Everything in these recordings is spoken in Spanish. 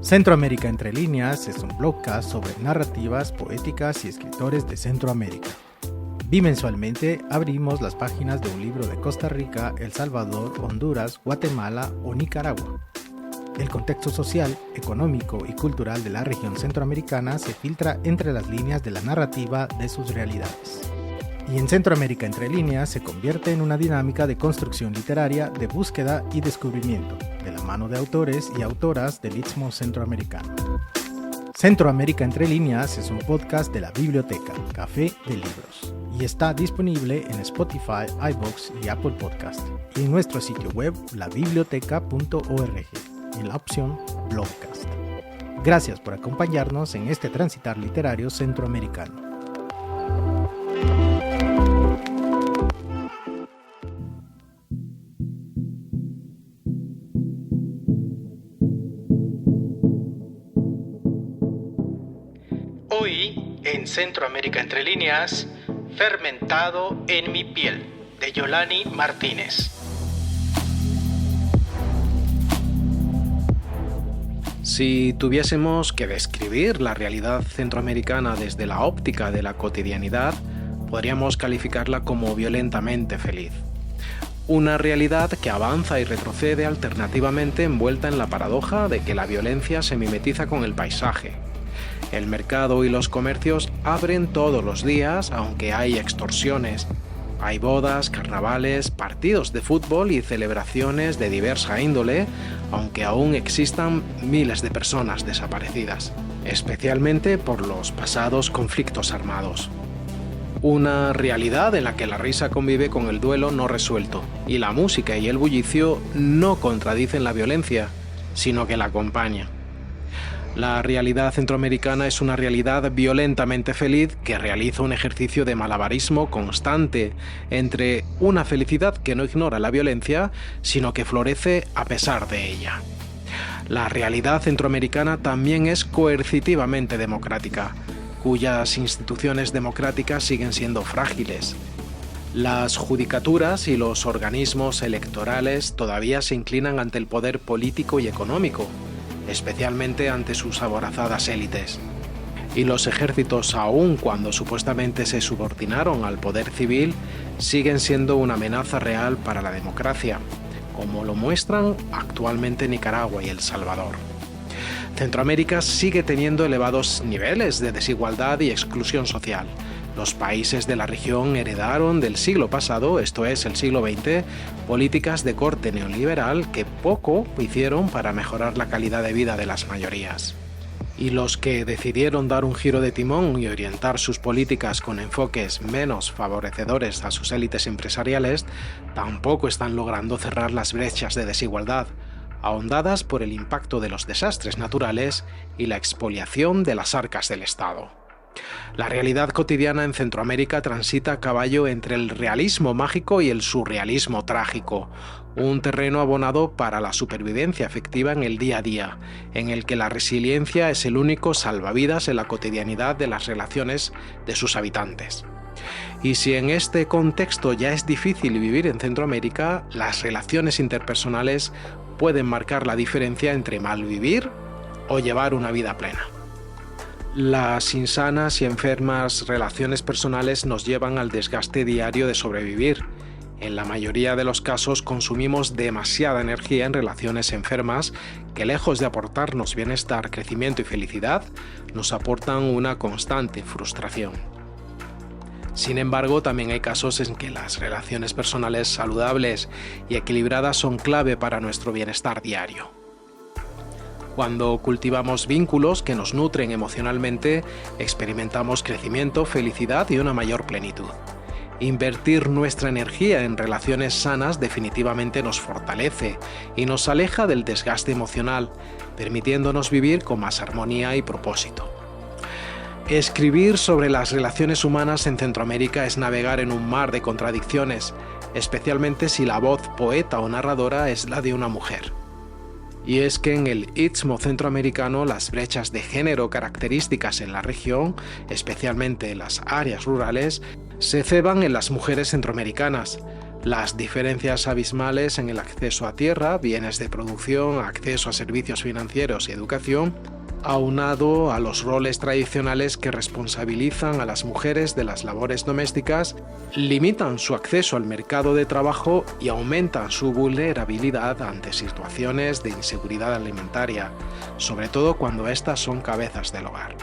Centroamérica Entre Líneas es un podcast sobre narrativas poéticas y escritores de Centroamérica. Bimensualmente abrimos las páginas de un libro de Costa Rica, El Salvador, Honduras, Guatemala o Nicaragua. El contexto social, económico y cultural de la región centroamericana se filtra entre las líneas de la narrativa de sus realidades. Y en Centroamérica Entre Líneas se convierte en una dinámica de construcción literaria, de búsqueda y descubrimiento, de la mano de autores y autoras del Istmo Centroamericano. Centroamérica Entre Líneas es un podcast de la Biblioteca, Café de Libros, y está disponible en Spotify, iVoox y Apple Podcast, y en nuestro sitio web labiblioteca.org, en la opción Blogcast. Gracias por acompañarnos en este transitar literario centroamericano. Hoy, en Centroamérica Entre Líneas, Fermentado en mi piel, de Yolani Martínez. Si tuviésemos que describir la realidad centroamericana desde la óptica de la cotidianidad, podríamos calificarla como violentamente feliz. Una realidad que avanza y retrocede alternativamente envuelta en la paradoja de que la violencia se mimetiza con el paisaje. El mercado y los comercios abren todos los días, aunque hay extorsiones. Hay bodas, carnavales, partidos de fútbol y celebraciones de diversa índole, aunque aún existan miles de personas desaparecidas, especialmente por los pasados conflictos armados. Una realidad en la que la risa convive con el duelo no resuelto, y la música y el bullicio no contradicen la violencia, sino que la acompañan. La realidad centroamericana es una realidad violentamente feliz que realiza un ejercicio de malabarismo constante entre una felicidad que no ignora la violencia, sino que florece a pesar de ella. La realidad centroamericana también es coercitivamente democrática, cuyas instituciones democráticas siguen siendo frágiles. Las judicaturas y los organismos electorales todavía se inclinan ante el poder político y económico, especialmente ante sus aborazadas élites. Y los ejércitos, aun cuando supuestamente se subordinaron al poder civil, siguen siendo una amenaza real para la democracia, como lo muestran actualmente Nicaragua y El Salvador. Centroamérica sigue teniendo elevados niveles de desigualdad y exclusión social. Los países de la región heredaron del siglo pasado, esto es, el siglo XX, políticas de corte neoliberal que poco hicieron para mejorar la calidad de vida de las mayorías. Y los que decidieron dar un giro de timón y orientar sus políticas con enfoques menos favorecedores a sus élites empresariales, tampoco están logrando cerrar las brechas de desigualdad, ahondadas por el impacto de los desastres naturales y la expoliación de las arcas del Estado. La realidad cotidiana en Centroamérica transita a caballo entre el realismo mágico y el surrealismo trágico, un terreno abonado para la supervivencia efectiva en el día a día, en el que la resiliencia es el único salvavidas en la cotidianidad de las relaciones de sus habitantes. Y si en este contexto ya es difícil vivir en Centroamérica, las relaciones interpersonales pueden marcar la diferencia entre malvivir o llevar una vida plena. Las insanas y enfermas relaciones personales nos llevan al desgaste diario de sobrevivir. En la mayoría de los casos consumimos demasiada energía en relaciones enfermas que, lejos de aportarnos bienestar, crecimiento y felicidad, nos aportan una constante frustración. Sin embargo, también hay casos en que las relaciones personales saludables y equilibradas son clave para nuestro bienestar diario. Cuando cultivamos vínculos que nos nutren emocionalmente, experimentamos crecimiento, felicidad y una mayor plenitud. Invertir nuestra energía en relaciones sanas definitivamente nos fortalece y nos aleja del desgaste emocional, permitiéndonos vivir con más armonía y propósito. Escribir sobre las relaciones humanas en Centroamérica es navegar en un mar de contradicciones, especialmente si la voz poeta o narradora es la de una mujer. Y es que en el Istmo Centroamericano las brechas de género características en la región, especialmente en las áreas rurales, se ceban en las mujeres centroamericanas. Las diferencias abismales en el acceso a tierra, bienes de producción, acceso a servicios financieros y educación, aunado a los roles tradicionales que responsabilizan a las mujeres de las labores domésticas, limitan su acceso al mercado de trabajo y aumentan su vulnerabilidad ante situaciones de inseguridad alimentaria, sobre todo cuando éstas son cabezas del hogar.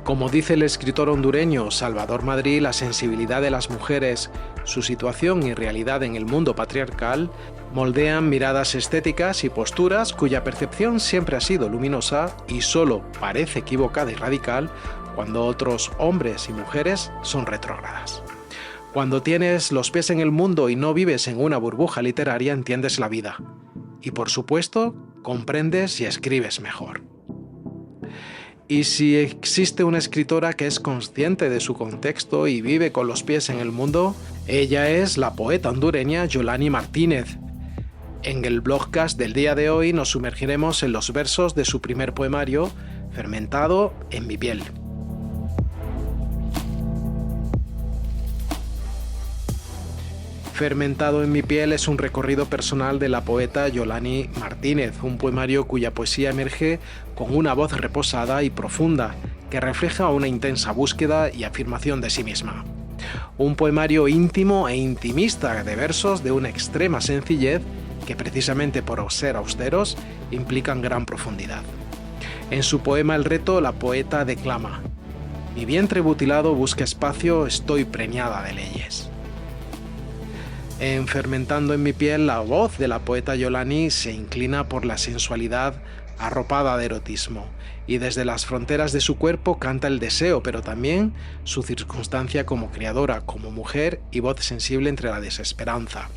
Como dice el escritor hondureño Salvador Madrid, la sensibilidad de las mujeres, su situación y realidad en el mundo patriarcal moldean miradas estéticas y posturas cuya percepción siempre ha sido luminosa y solo parece equivocada y radical cuando otros hombres y mujeres son retrógradas. Cuando tienes los pies en el mundo y no vives en una burbuja literaria, entiendes la vida. Y por supuesto, comprendes y escribes mejor. Y si existe una escritora que es consciente de su contexto y vive con los pies en el mundo, ella es la poeta hondureña Yolani Martínez. En el blogcast del día de hoy nos sumergiremos en los versos de su primer poemario, Fermentado en mi piel. Fermentado en mi piel es un recorrido personal de la poeta Yolani Martínez, un poemario cuya poesía emerge con una voz reposada y profunda, que refleja una intensa búsqueda y afirmación de sí misma. Un poemario íntimo e intimista de versos de una extrema sencillez que, precisamente por ser austeros, implican gran profundidad. En su poema El reto, la poeta declama: «Mi vientre mutilado busca espacio, estoy preñada de leyes». En Fermentando en mi piel, la voz de la poeta Yolani se inclina por la sensualidad arropada de erotismo, y desde las fronteras de su cuerpo canta el deseo, pero también su circunstancia como creadora, como mujer y voz sensible entre la desesperanza.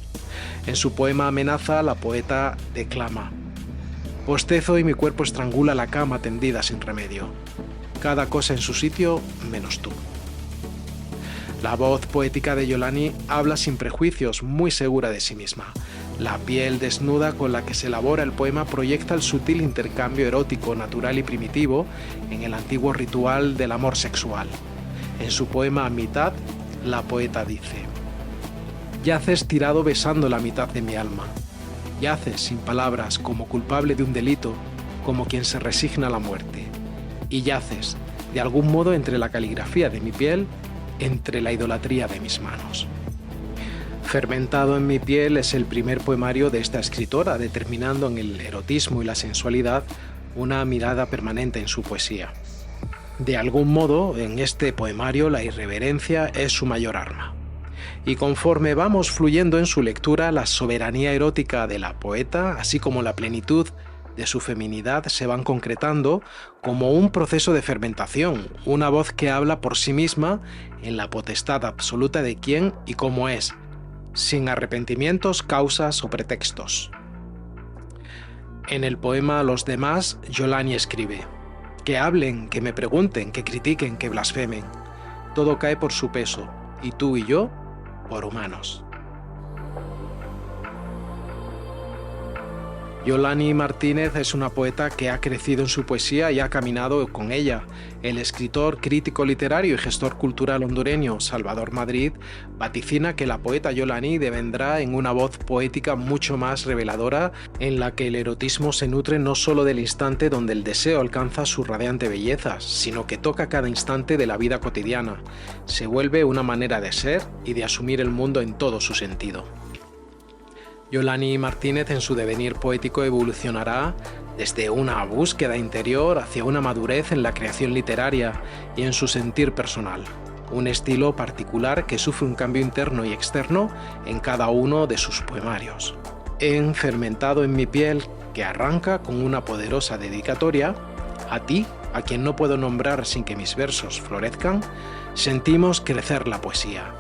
En su poema Amenaza, la poeta declama: «Bostezo y mi cuerpo estrangula la cama tendida sin remedio. Cada cosa en su sitio menos tú». La voz poética de Yolani habla sin prejuicios, muy segura de sí misma. La piel desnuda con la que se elabora el poema proyecta el sutil intercambio erótico, natural y primitivo en el antiguo ritual del amor sexual. En su poema A mitad, la poeta dice: «Yaces tirado besando la mitad de mi alma. Yaces sin palabras, como culpable de un delito, como quien se resigna a la muerte. Y yaces, de algún modo, entre la caligrafía de mi piel, entre la idolatría de mis manos». Fermentado en mi piel es el primer poemario de esta escritora, determinando en el erotismo y la sensualidad una mirada permanente en su poesía. De algún modo, en este poemario la irreverencia es su mayor arma. Y conforme vamos fluyendo en su lectura, la soberanía erótica de la poeta, así como la plenitud de su feminidad, se van concretando como un proceso de fermentación, una voz que habla por sí misma en la potestad absoluta de quién y cómo es, sin arrepentimientos, causas o pretextos. En el poema Los demás, Yolani escribe: «Que hablen, que me pregunten, que critiquen, que blasfemen. Todo cae por su peso, y tú y yo, por humanos». Yolani Martínez es una poeta que ha crecido en su poesía y ha caminado con ella. El escritor, crítico literario y gestor cultural hondureño Salvador Madrid vaticina que la poeta Yolani devendrá en una voz poética mucho más reveladora, en la que el erotismo se nutre no solo del instante donde el deseo alcanza su radiante belleza, sino que toca cada instante de la vida cotidiana. Se vuelve una manera de ser y de asumir el mundo en todo su sentido. Yolani Martínez en su devenir poético evolucionará desde una búsqueda interior hacia una madurez en la creación literaria y en su sentir personal, un estilo particular que sufre un cambio interno y externo en cada uno de sus poemarios. En Fermentado en mi piel, que arranca con una poderosa dedicatoria, a ti, a quien no puedo nombrar sin que mis versos florezcan, sentimos crecer la poesía.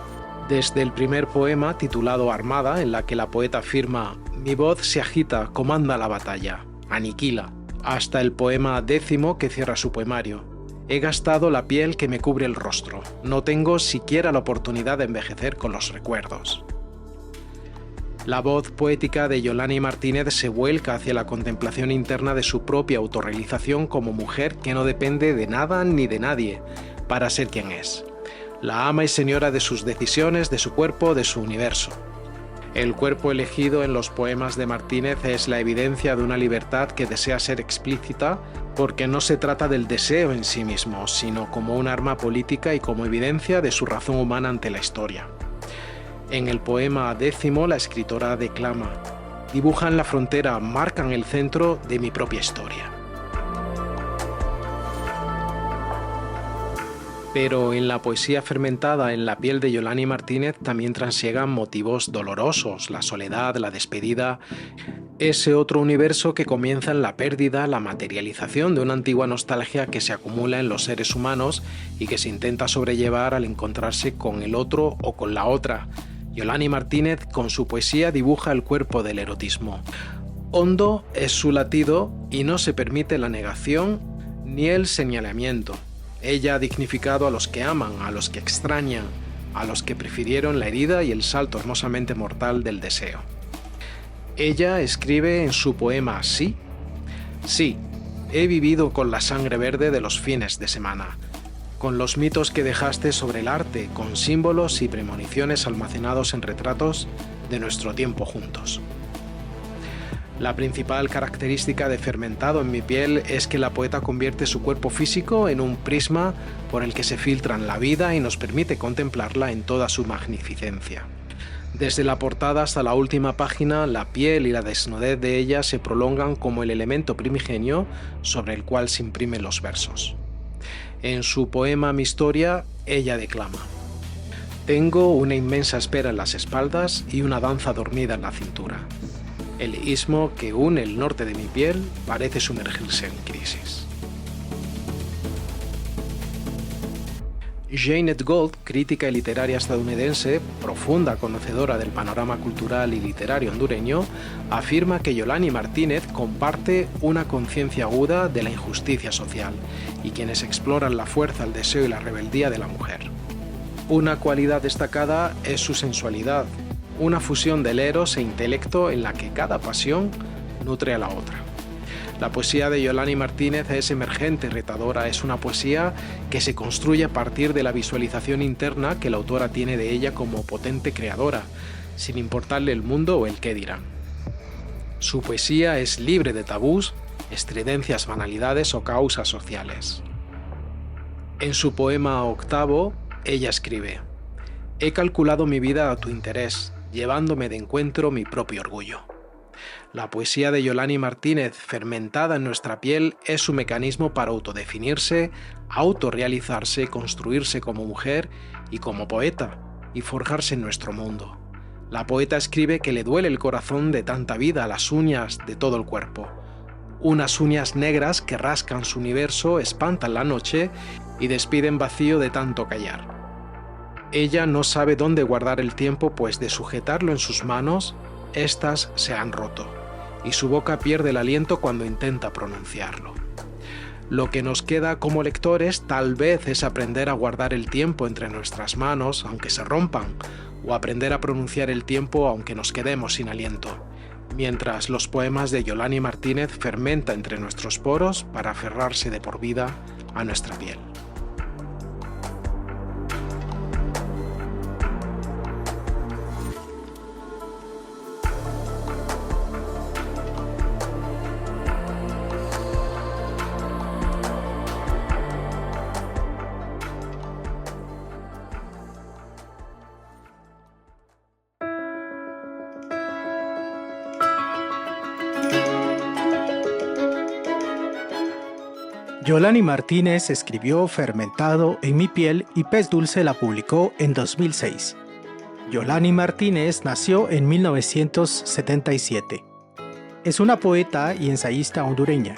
Desde el primer poema, titulado Armada, en la que la poeta afirma: «Mi voz se agita, comanda la batalla, aniquila», hasta el poema 10º que cierra su poemario: «He gastado la piel que me cubre el rostro, no tengo siquiera la oportunidad de envejecer con los recuerdos». La voz poética de Yolani Martínez se vuelca hacia la contemplación interna de su propia autorrealización como mujer que no depende de nada ni de nadie para ser quien es. La ama y señora de sus decisiones, de su cuerpo, de su universo. El cuerpo elegido en los poemas de Martínez es la evidencia de una libertad que desea ser explícita porque no se trata del deseo en sí mismo, sino como un arma política y como evidencia de su razón humana ante la historia. En el poema 10, la escritora declama: dibujan la frontera, marcan el centro de mi propia historia. Pero en la poesía fermentada en la piel de Yolani Martínez también transiegan motivos dolorosos, la soledad, la despedida, ese otro universo que comienza en la pérdida, la materialización de una antigua nostalgia que se acumula en los seres humanos y que se intenta sobrellevar al encontrarse con el otro o con la otra. Yolani Martínez con su poesía dibuja el cuerpo del erotismo. Hondo es su latido y no se permite la negación ni el señalamiento. Ella ha dignificado a los que aman, a los que extrañan, a los que prefirieron la herida y el salto hermosamente mortal del deseo. Ella escribe en su poema Sí, sí, he vivido con la sangre verde de los fines de semana, con los mitos que dejaste sobre el arte, con símbolos y premoniciones almacenados en retratos de nuestro tiempo juntos. La principal característica de Fermentado en mi piel es que la poeta convierte su cuerpo físico en un prisma por el que se filtran la vida y nos permite contemplarla en toda su magnificencia. Desde la portada hasta la última página, la piel y la desnudez de ella se prolongan como el elemento primigenio sobre el cual se imprimen los versos. En su poema Mi historia, ella declama: tengo una inmensa espera en las espaldas y una danza dormida en la cintura. El istmo que une el norte de mi piel parece sumergirse en crisis. Janet Gold, crítica y literaria estadounidense, profunda conocedora del panorama cultural y literario hondureño, afirma que Yolani Martínez comparte una conciencia aguda de la injusticia social y quienes exploran la fuerza, el deseo y la rebeldía de la mujer. Una cualidad destacada es su sensualidad, una fusión del eros e intelecto en la que cada pasión nutre a la otra. La poesía de Yolani Martínez es emergente y retadora, es una poesía que se construye a partir de la visualización interna que la autora tiene de ella como potente creadora, sin importarle el mundo o el qué dirán. Su poesía es libre de tabús, estridencias, banalidades o causas sociales. En su poema 8, ella escribe: he calculado mi vida a tu interés, llevándome de encuentro mi propio orgullo. La poesía de Yolani Martínez, fermentada en nuestra piel, es su mecanismo para autodefinirse, autorrealizarse, construirse como mujer y como poeta, y forjarse en nuestro mundo. La poeta escribe que le duele el corazón de tanta vida, las uñas de todo el cuerpo. Unas uñas negras que rascan su universo, espantan la noche y despiden vacío de tanto callar. Ella no sabe dónde guardar el tiempo, pues de sujetarlo en sus manos, éstas se han roto, y su boca pierde el aliento cuando intenta pronunciarlo. Lo que nos queda como lectores tal vez es aprender a guardar el tiempo entre nuestras manos, aunque se rompan, o aprender a pronunciar el tiempo aunque nos quedemos sin aliento, mientras los poemas de Yolani Martínez fermentan entre nuestros poros para aferrarse de por vida a nuestra piel. Yolani Martínez escribió Fermentado en mi piel y Pez Dulce la publicó en 2006. Yolani Martínez nació en 1977. Es una poeta y ensayista hondureña.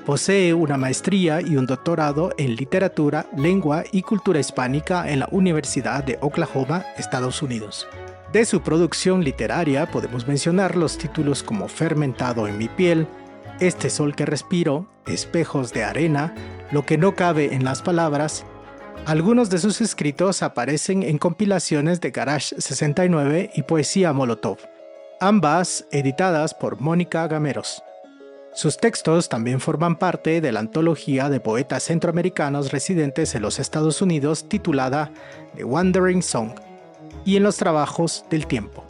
Posee una maestría y un doctorado en literatura, lengua y cultura hispánica en la Universidad de Oklahoma, Estados Unidos. De su producción literaria podemos mencionar los títulos como Fermentado en mi piel, Este sol que respiro, Espejos de arena, Lo que no cabe en las palabras. Algunos de sus escritos aparecen en compilaciones de Garage 69 y Poesía Molotov, ambas editadas por Mónica Gameros. Sus textos también forman parte de la antología de poetas centroamericanos residentes en los Estados Unidos titulada The Wandering Song y en los trabajos del tiempo.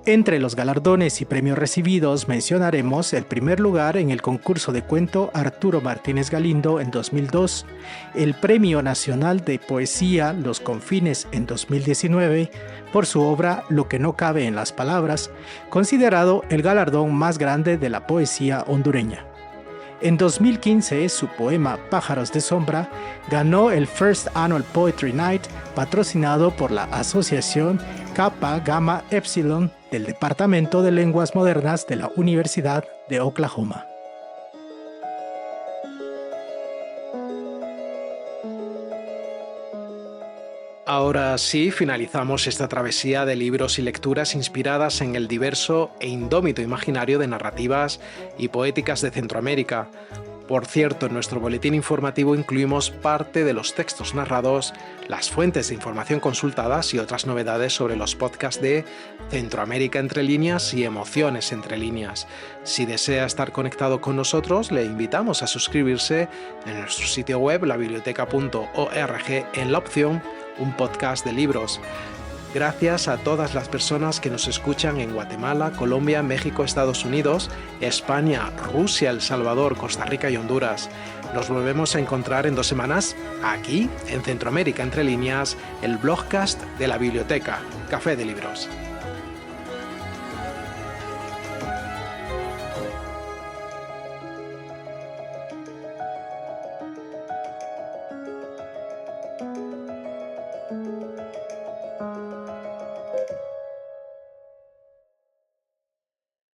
Entre los galardones y premios recibidos mencionaremos el primer lugar en el concurso de cuento Arturo Martínez Galindo en 2002, el Premio Nacional de Poesía Los Confines en 2019 por su obra Lo que no cabe en las palabras, considerado el galardón más grande de la poesía hondureña. En 2015, su poema Pájaros de Sombra ganó el First Annual Poetry Night patrocinado por la Asociación Kappa Gamma Epsilon del Departamento de Lenguas Modernas de la Universidad de Oklahoma. Ahora sí, finalizamos esta travesía de libros y lecturas inspiradas en el diverso e indómito imaginario de narrativas y poéticas de Centroamérica. Por cierto, en nuestro boletín informativo incluimos parte de los textos narrados, las fuentes de información consultadas y otras novedades sobre los podcasts de Centroamérica entre líneas y Emociones entre líneas. Si desea estar conectado con nosotros, le invitamos a suscribirse en nuestro sitio web, labiblioteca.org, en la opción Un podcast de libros. Gracias a todas las personas que nos escuchan en Guatemala, Colombia, México, Estados Unidos, España, Rusia, El Salvador, Costa Rica y Honduras. Nos volvemos a encontrar en 2 semanas, aquí, en Centroamérica Entre Líneas, el blogcast de la biblioteca, Café de Libros.